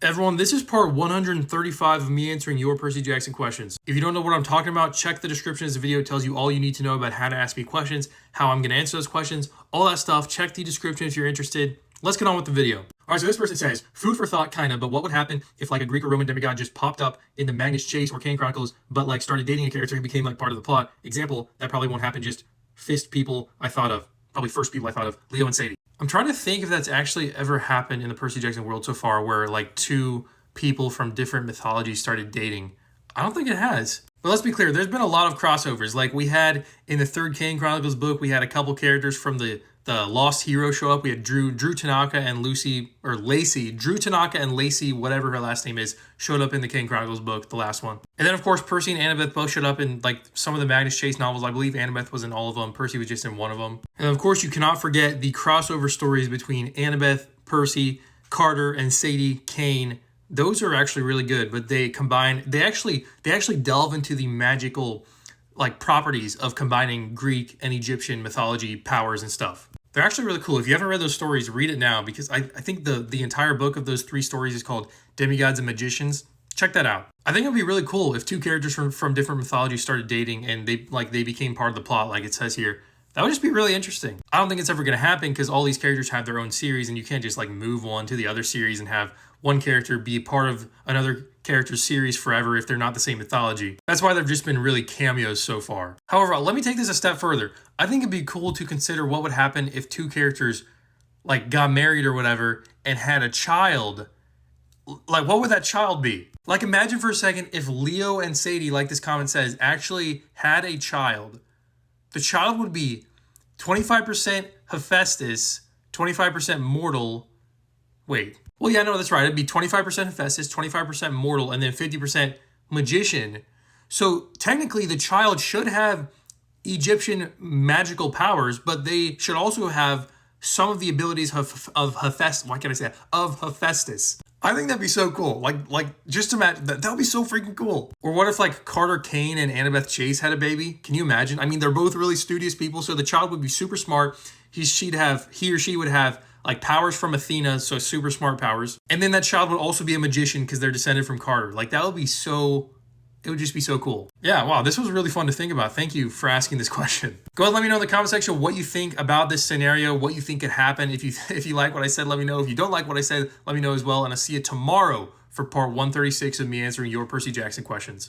Everyone, this is part 135 of me answering your Percy Jackson questions. If you don't know what I'm talking about, check the description of this video. It tells you all you need to know about how to ask me questions, how I'm going to answer those questions, all that stuff. Check the description if you're interested. Let's get on with the video. All right, so this person says, food for thought, kind of, but what would happen if like a Greek or Roman demigod just popped up in the Magnus Chase or Kane Chronicles, but like started dating a character and became like part of the plot? Example, that probably won't happen. Just first people I thought of, Leo and Sadie. I'm trying to think if that's actually ever happened in the Percy Jackson world so far, where like two people from different mythologies started dating. I don't think it has. But let's be clear, there's been a lot of crossovers. Like we had in the third Kane Chronicles book, we had a couple characters from the Lost Hero show up. We had Drew Tanaka and Lacey. Drew Tanaka and Lacey, whatever her last name is, showed up in the Kane Chronicles book, the last one. And then of course Percy and Annabeth both showed up in like some of the Magnus Chase novels. I believe Annabeth was in all of them. Percy was just in one of them. And of course you cannot forget the crossover stories between Annabeth, Percy, Carter, and Sadie, Kane. Those are actually really good, but they actually delve into the magical like properties of combining Greek and Egyptian mythology powers and stuff. They're actually really cool. If you haven't read those stories, read it now, because I think the entire book of those 3 stories is called Demigods and Magicians. Check that out. I think it would be really cool if 2 characters from different mythologies started dating and they became part of the plot, like it says here. That would just be really interesting. I don't think it's ever going to happen because all these characters have their own series and you can't just like move one to the other series and have one character be part of another character's series forever if they're not the same mythology. That's why they've just been really cameos so far. However, let me take this a step further. I think it'd be cool to consider what would happen if 2 characters like got married or whatever and had a child. Like what would that child be? Like imagine for a second if Leo and Sadie, like this comment says, actually had a child. The child would be 25% Hephaestus, 25% mortal. Wait. Well, yeah, no, that's right. It'd be 25% Hephaestus, 25% mortal, and then 50% magician. So technically the child should have Egyptian magical powers, but they should also have some of the abilities of Hephaestus. Why can't I say that? Of Hephaestus. I think that'd be so cool. Like just imagine that would be so freaking cool. Or what if like Carter Kane and Annabeth Chase had a baby? Can you imagine? I mean, they're both really studious people, so the child would be super smart. He or she would have like powers from Athena, so super smart powers. And then that child would also be a magician because they're descended from Carter. Like that would be so, it would just be so cool. Yeah, wow, this was really fun to think about. Thank you for asking this question. Go ahead and let me know in the comment section what you think about this scenario, what you think could happen. If you like what I said, let me know. If you don't like what I said, let me know as well. And I'll see you tomorrow for part 136 of me answering your Percy Jackson questions.